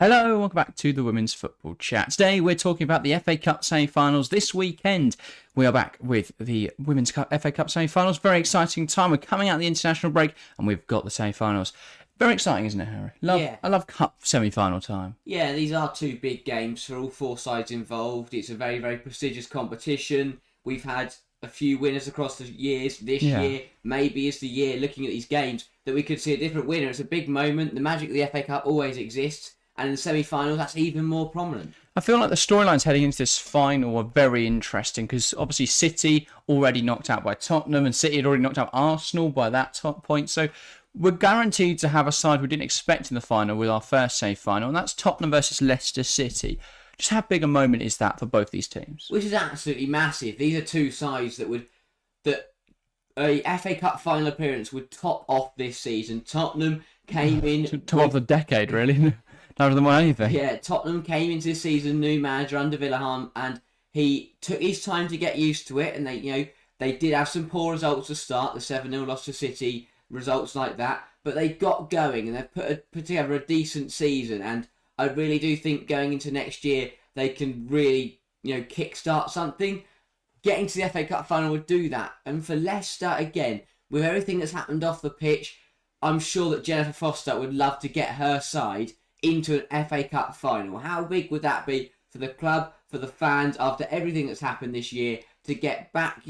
Hello, welcome back to the Women's Football Chat. Today we're talking about the FA Cup semi-finals this weekend. We are back with the Women's FA Cup semi-finals. Very exciting time. We're coming out of the international break and we've got the semi-finals. Very exciting, isn't it, Harry? I love cup semi-final time. Yeah, these are two big games for all four sides involved. It's a very, very prestigious competition. We've had a few winners across the years. This year maybe is the year, looking at these games, that we could see a different winner. It's a big moment. The magic of the FA Cup always exists. And in the semi-finals, that's even more prominent. I feel like the storylines heading into this final are very interesting because obviously City already knocked out by Tottenham and City had already knocked out Arsenal by that top point. So we're guaranteed to have a side we didn't expect in the final with our first semi-final, and that's Tottenham versus Leicester City. Just how big a moment is that for both these teams? Which is absolutely massive. These are two sides that a FA Cup final appearance would top off this season. Tottenham came in top of the decade, really. Never than won anything. Yeah, Tottenham came into this season new manager under Vilahamn, and he took his time to get used to it. And they did have some poor results to start, the 7-0 loss to City, results like that. But they got going and they've put together a decent season. And I really do think going into next year they can really kickstart something. Getting to the FA Cup final would do that. And for Leicester again, with everything that's happened off the pitch, I'm sure that Jennifer Foster would love to get her side into an FA Cup final. How big would that be for the club, for the fans, after everything that's happened this year, to get back,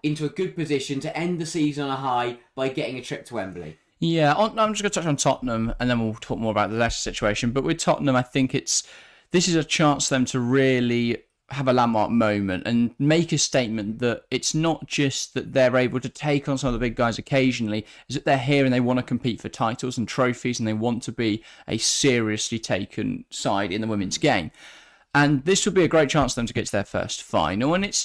into a good position to end the season on a high by getting a trip to Wembley? Yeah, I'm just going to touch on Tottenham and then we'll talk more about the Leicester situation. But with Tottenham, I think this is a chance for them to really have a landmark moment and make a statement that it's not just that they're able to take on some of the big guys occasionally, is that they're here and they want to compete for titles and trophies and they want to be a seriously taken side in the women's game. And this would be a great chance for them to get to their first final. And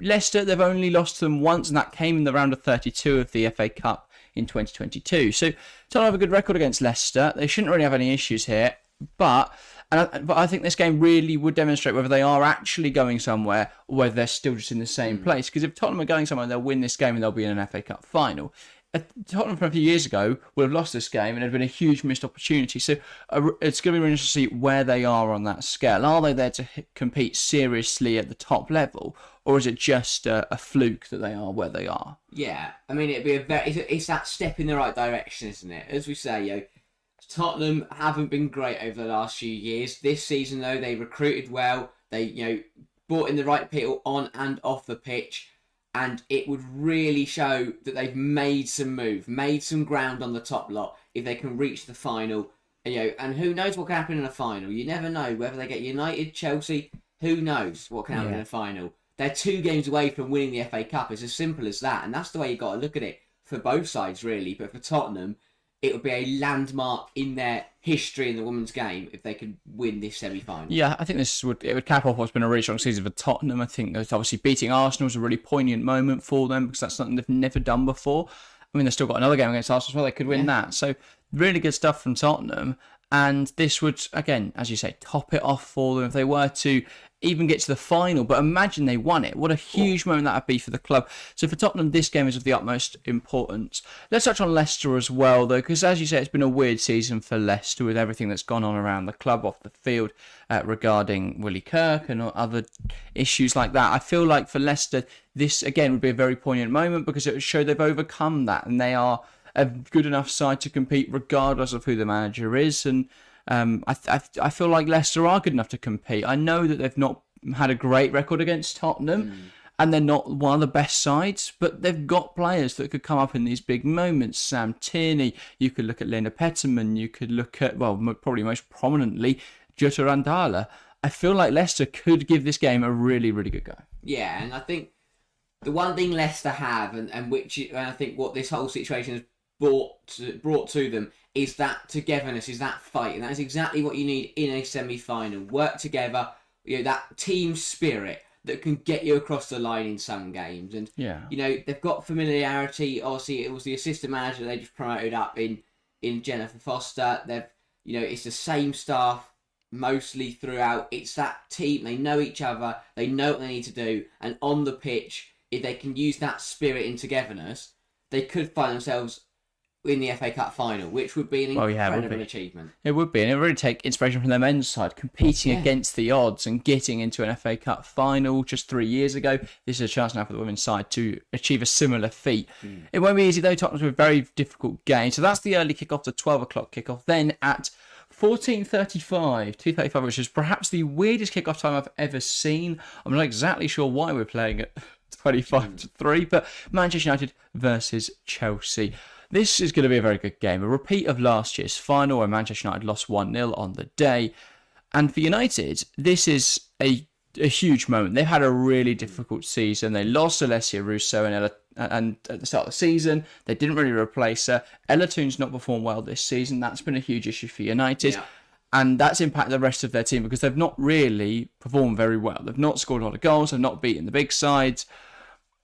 Leicester, they've only lost to them once, and that came in the round of 32 of the FA Cup in 2022. So Tottenham have a good record against Leicester. They shouldn't really have any issues here, but I think this game really would demonstrate whether they are actually going somewhere or whether they're still just in the same place. Because if Tottenham are going somewhere, they'll win this game and they'll be in an FA Cup final. Tottenham from a few years ago would have lost this game and it had been a huge missed opportunity. So it's going to be really interesting to see where they are on that scale. Are they there to compete seriously at the top level, or is it just a fluke that they are where they are? Yeah, I mean, it'd be it's that step in the right direction, isn't it? As we say, Tottenham haven't been great over the last few years. This season, though, they recruited well. They, brought in the right people on and off the pitch. And it would really show that they've made some ground on the top lot if they can reach the final. And who knows what can happen in a final? You never know whether they get United, Chelsea. Who knows what can happen in a final? They're 2 games away from winning the FA Cup. It's as simple as that. And that's the way you've got to look at it for both sides, really. But for Tottenham, it would be a landmark in their history in the women's game if they could win this semi-final. Yeah, I think it would cap off what's been a really strong season for Tottenham. I think that obviously beating Arsenal was a really poignant moment for them because that's something they've never done before. I mean, they've still got another game against Arsenal as well. They could win that. So really good stuff from Tottenham. And this would, again, as you say, top it off for them if they were to even get to the final. But imagine they won it. What a huge moment that would be for the club. So for Tottenham, this game is of the utmost importance. Let's touch on Leicester as well, though, because as you say, it's been a weird season for Leicester with everything that's gone on around the club off the field regarding Willie Kirk and other issues like that. I feel like for Leicester, this, again, would be a very poignant moment because it would show they've overcome that and they are a good enough side to compete regardless of who the manager is. And I feel like Leicester are good enough to compete. I know that they've not had a great record against Tottenham and they're not one of the best sides, but they've got players that could come up in these big moments. Sam Tierney, you could look at Lena Petterman, you could look at, well, probably most prominently, Jutta Randala. I feel like Leicester could give this game a really, really good go. Yeah, and I think the one thing Leicester have, and I think what this whole situation has brought to them is that togetherness, is that fight, and that is exactly what you need in a semi-final. Work together, that team spirit that can get you across the line in some games. And they've got familiarity. Obviously, it was the assistant manager they just promoted up in Jennifer Foster. It's the same staff mostly throughout. It's that team. They know each other. They know what they need to do. And on the pitch, if they can use that spirit and togetherness, they could find themselves in the FA Cup final, which would be an incredible achievement. It would be, and it would really take inspiration from their men's side, competing against the odds and getting into an FA Cup final just 3 years ago. This is a chance now for the women's side to achieve a similar feat. It won't be easy though. Tottenham's a very difficult game. So that's the early kickoff, the 12 o'clock kickoff. Then at 14:35, 2:35, which is perhaps the weirdest kickoff time I've ever seen. I'm not exactly sure why we're playing at 25-3, but Manchester United versus Chelsea. This is going to be a very good game. A repeat of last year's final where Manchester United lost 1-0 on the day. And for United, this is a huge moment. They've had a really difficult season. They lost Alessia Russo and at the start of the season. They didn't really replace her. Ella Toon's not performed well this season. That's been a huge issue for United. Yeah. And that's impacted the rest of their team because they've not really performed very well. They've not scored a lot of goals. They've not beaten the big sides.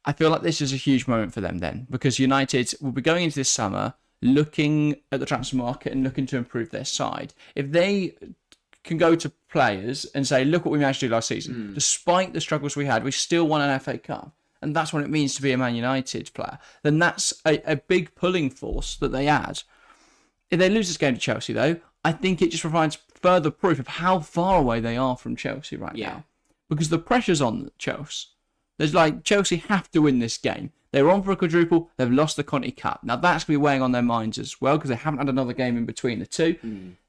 I feel like this is a huge moment for them then, because United will be going into this summer looking at the transfer market and looking to improve their side. If they can go to players and say, look what we managed to do last season, despite the struggles we had, we still won an FA Cup, and that's what it means to be a Man United player, then that's a big pulling force that they add. If they lose this game to Chelsea, though, I think it just provides further proof of how far away they are from Chelsea right now. Because the pressure's on Chelsea. There's Chelsea have to win this game. They were on for a quadruple. They've lost the Conti Cup. Now that's going to be weighing on their minds as well because they haven't had another game in between the two.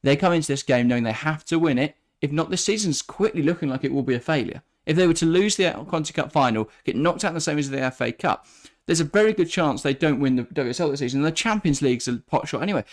They come into this game knowing they have to win it. If not, this season's quickly looking like it will be a failure. If they were to lose the Conti Cup final, get knocked out in the same as the FA Cup, there's a very good chance they don't win the WSL this season. The Champions League's a pot shot anyway.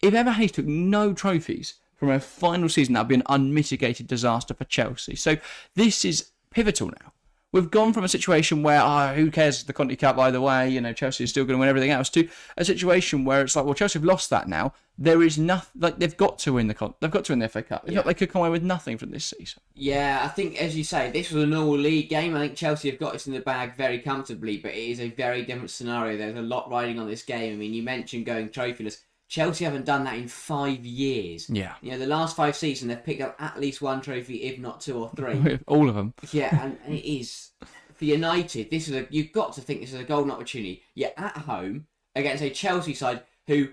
If Emma Hayes took no trophies from her final season, that would be an unmitigated disaster for Chelsea. So this is pivotal now. We've gone from a situation where, who cares the Conti Cup either way, Chelsea is still going to win everything else, to a situation where it's like, well, Chelsea have lost that now. There is nothing, they've got to win the FA Cup. If not, they could come away with nothing from this season. Yeah, I think, as you say, this was a normal league game. I think Chelsea have got this in the bag very comfortably, but it is a very different scenario. There's a lot riding on this game. I mean, you mentioned going trophyless. Chelsea haven't done that in 5 years. Yeah. The last 5 seasons, they've picked up at least one trophy, if not 2 or 3. All of them. Yeah, and it is, for United, you've got to think this is a golden opportunity. You're at home against a Chelsea side who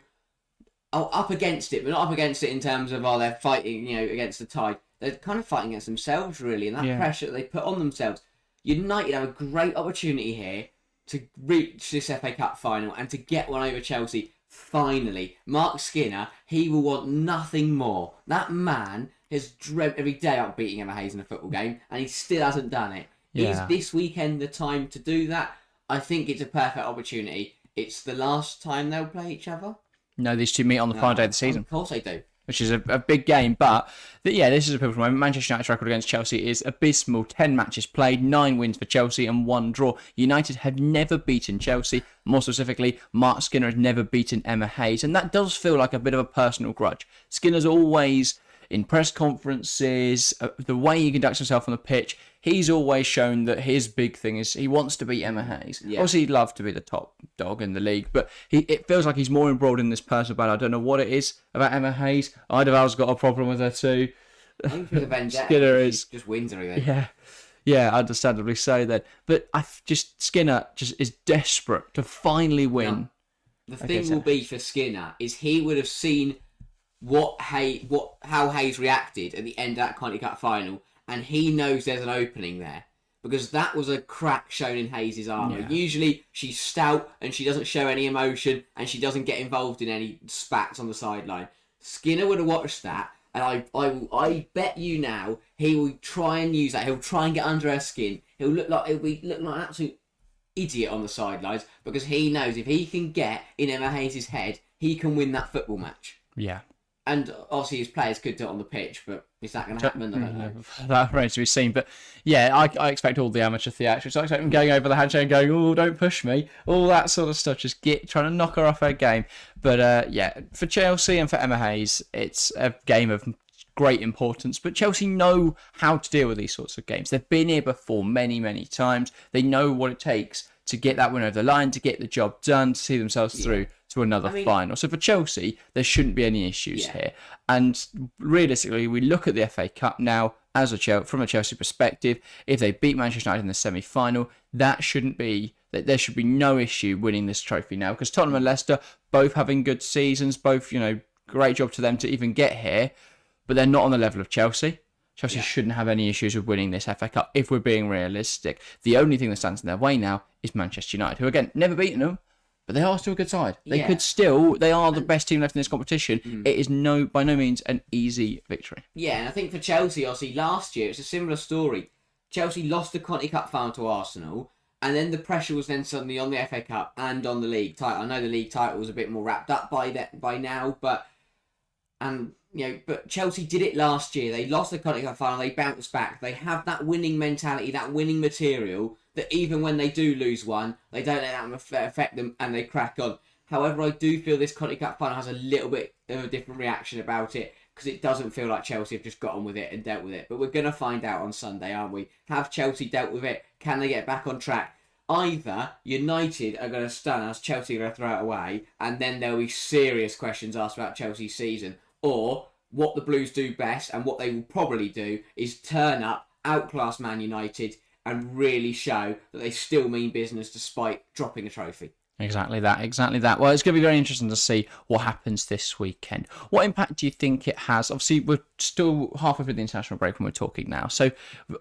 are up against it, but not up against it in terms of, they're fighting, against the tide. They're kind of fighting against themselves, really, and that pressure that they put on themselves. United have a great opportunity here to reach this FA Cup final and to get one over Chelsea. Finally, Mark Skinner, he will want nothing more. That man has dreamt every day about beating Emma Hayes in a football game, and he still hasn't done it. Is this weekend the time to do that? I think it's a perfect opportunity. It's the last time they'll play each other. No, these two meet on the final day of the season. Of course they do. Which is a big game, but this is a pivotal moment. Manchester United's record against Chelsea is abysmal. 10 matches played, 9 wins for Chelsea and 1 draw. United have never beaten Chelsea. More specifically, Mark Skinner has never beaten Emma Hayes, and that does feel like a bit of a personal grudge. Skinner's always, in press conferences, the way he conducts himself on the pitch, he's always shown that his big thing is he wants to beat Emma Hayes. Yeah. Obviously, he'd love to be the top dog in the league, but it feels like he's more embroiled in this personal battle. I don't know what it is about Emma Hayes. Idaval's got a problem with her too. I think for the vendetta, Skinner just wins everything. Yeah, understandably so then. But Skinner is desperate to finally win. Now, the thing will be for Skinner is he would have seen how Hayes reacted at the end of that Conti Cup final, and he knows there's an opening there because that was a crack shown in Hayes' armour. Yeah. Usually she's stout and she doesn't show any emotion and she doesn't get involved in any spats on the sideline. Skinner would have watched that, and I bet you now he will try and use that. He'll try and get under her skin. He'll look like an absolute idiot on the sidelines because he knows if he can get in Emma Hayes' head, he can win that football match. Yeah. And obviously his players could do it on the pitch, but is that going to happen? I don't know. That remains to be seen. But I expect all the amateur theatrics. I expect them going over the handshake and going, oh, don't push me. All that sort of stuff. Just trying to knock her off her game. But for Chelsea and for Emma Hayes, it's a game of great importance. But Chelsea know how to deal with these sorts of games. They've been here before many, many times. They know what it takes to get that win over the line, to get the job done, to see themselves through to another final. So for Chelsea, there shouldn't be any issues here. And realistically, we look at the FA Cup now from a Chelsea perspective. If they beat Manchester United in the semi-final, there shouldn't be there should be no issue winning this trophy now, because Tottenham and Leicester both having good seasons, both, great job to them to even get here, but they're not on the level of Chelsea. Chelsea shouldn't have any issues with winning this FA Cup if we're being realistic. The only thing that stands in their way now is Manchester United, who, again, never beaten them, but they are still a good side. They are the best team left in this competition. It is by no means an easy victory. Yeah, and I think for Chelsea, obviously, last year, it's a similar story. Chelsea lost the Conti Cup final to Arsenal, and then the pressure was then suddenly on the FA Cup and on the league title. I know the league title was a bit more wrapped up by now, but Chelsea did it last year. They lost the Conti Cup final. They bounced back. They have that winning mentality, that winning material, that even when they do lose one, they don't let that affect them and they crack on. However, I do feel this Conti Cup final has a little bit of a different reaction about it, because it doesn't feel like Chelsea have just got on with it and dealt with it. But we're going to find out on Sunday, aren't we? Have Chelsea dealt with it? Can they get back on track? Either United are going to stun us, Chelsea are going to throw it away, and then there'll be serious questions asked about Chelsea's season. Or what the Blues do best, and what they will probably do, is turn up, outclass Man United, and really show that they still mean business despite dropping a trophy. Exactly that. Well, it's going to be very interesting to see what happens this weekend. What impact do you think it has? Obviously, we're still halfway through the international break when we're talking now, so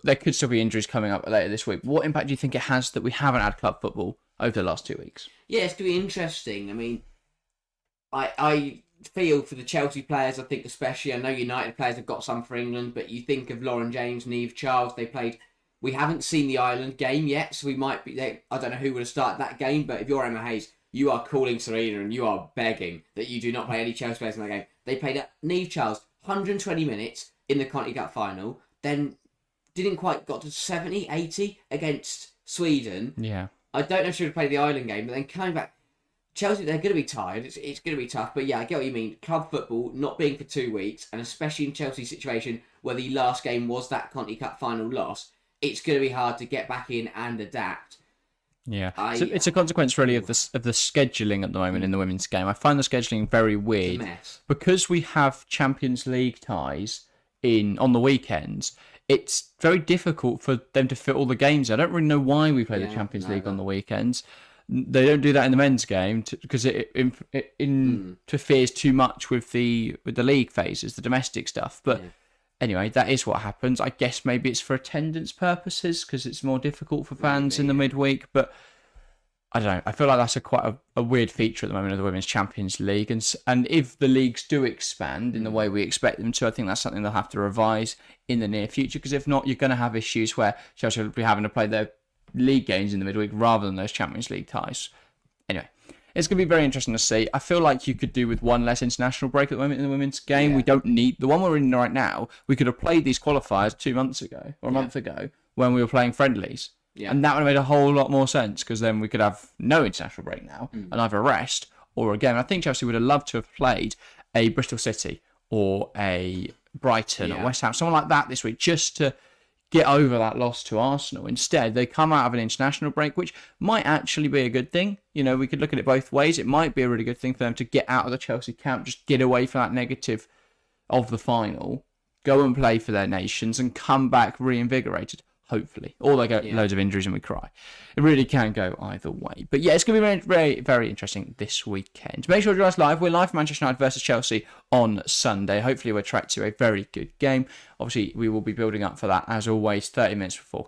there could still be injuries coming up later this week. What impact do you think it has that we haven't had club football over the last 2 weeks? Yeah, it's going to be interesting. I mean, I feel for the Chelsea players, I think especially, I know United players have got some for England, but you think of Lauren James, Niamh Charles, they played. We haven't seen the Ireland game yet, so we might be. I don't know who would have started that game, but if you're Emma Hayes, you are calling Serena and you are begging that you do not play any Chelsea players in that game. They played Niamh Charles 120 minutes in the Conti Cup final, then didn't quite got to 70, 80 against Sweden. Yeah. I don't know if she would have played the Ireland game, but then coming back, Chelsea, they're going to be tired. It's going to be tough, but yeah, I get what you mean. Club football not being for 2 weeks, and especially in Chelsea's situation where the last game was that Conti Cup final loss, it's going to be hard to get back in and adapt. Yeah, so it's a consequence really of the scheduling at the moment in the women's game. I find the scheduling very weird. It's a mess. Because we have Champions League ties on the weekends. It's very difficult for them to fit all the games. I don't really know why we play the Champions League on the weekends. They don't do that in the men's game because it interferes too much with the league phases, the domestic stuff. But anyway, that is what happens. I guess maybe it's for attendance purposes because it's more difficult for fans in the midweek. But I don't know. I feel like that's quite a weird feature at the moment of the Women's Champions League. And if the leagues do expand in the way we expect them to, I think that's something they'll have to revise in the near future. Because if not, you're going to have issues where Chelsea will be having to play their league games in the midweek rather than those Champions League ties. Anyway, it's going to be very interesting to see. I feel like you could do with one less international break at the moment in the women's game. We don't need the one we're in right now. We could have played these qualifiers 2 months ago or a month ago when we were playing friendlies. Yeah. And that would have made a whole lot more sense because then we could have no international break now and either rest or a game. I think Chelsea would have loved to have played a Bristol City or a Brighton or West Ham, someone like that this week just to get over that loss to Arsenal. Instead, they come out of an international break, which might actually be a good thing. You know, we could look at it both ways. It might be a really good thing for them to get out of the Chelsea camp, just get away from that negative of the final, go and play for their nations and come back reinvigorated, hopefully. Or they get loads of injuries and we cry. It really can go either way. But yeah, it's going to be very, very, very interesting this weekend. Make sure to join us live. We're live for Manchester United versus Chelsea on Sunday. Hopefully we're tracked to a very good game. Obviously, we will be building up for that, as always, 15 minutes before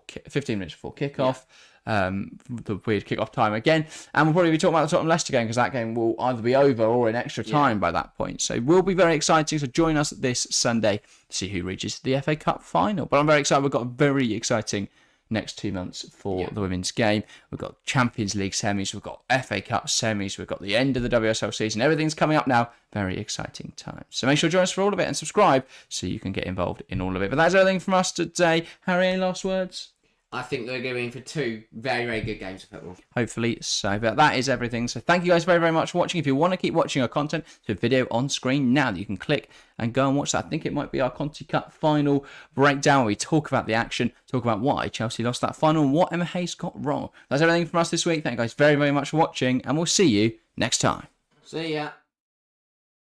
kickoff. The weird kickoff time again. And we'll probably be talking about the Tottenham Leicester game because that game will either be over or in extra time by that point. So it will be very exciting. So join us this Sunday to see who reaches the FA Cup final. But I'm very excited. We've got a very exciting next 2 months for the women's game. We've got Champions League semis. We've got FA Cup semis. We've got the end of the WSL season. Everything's coming up now. Very exciting times. So make sure to join us for all of it and subscribe so you can get involved in all of it. But that's everything from us today. Harry, any last words? I think they're going for 2 very, very good games of football. Hopefully so. But that is everything. So thank you guys very, very much for watching. If you want to keep watching our content, there's a video on screen now that you can click and go and watch that. I think it might be our Conti Cup final breakdown where we talk about the action, talk about why Chelsea lost that final and what Emma Hayes got wrong. That's everything from us this week. Thank you guys very, very much for watching and we'll see you next time. See ya.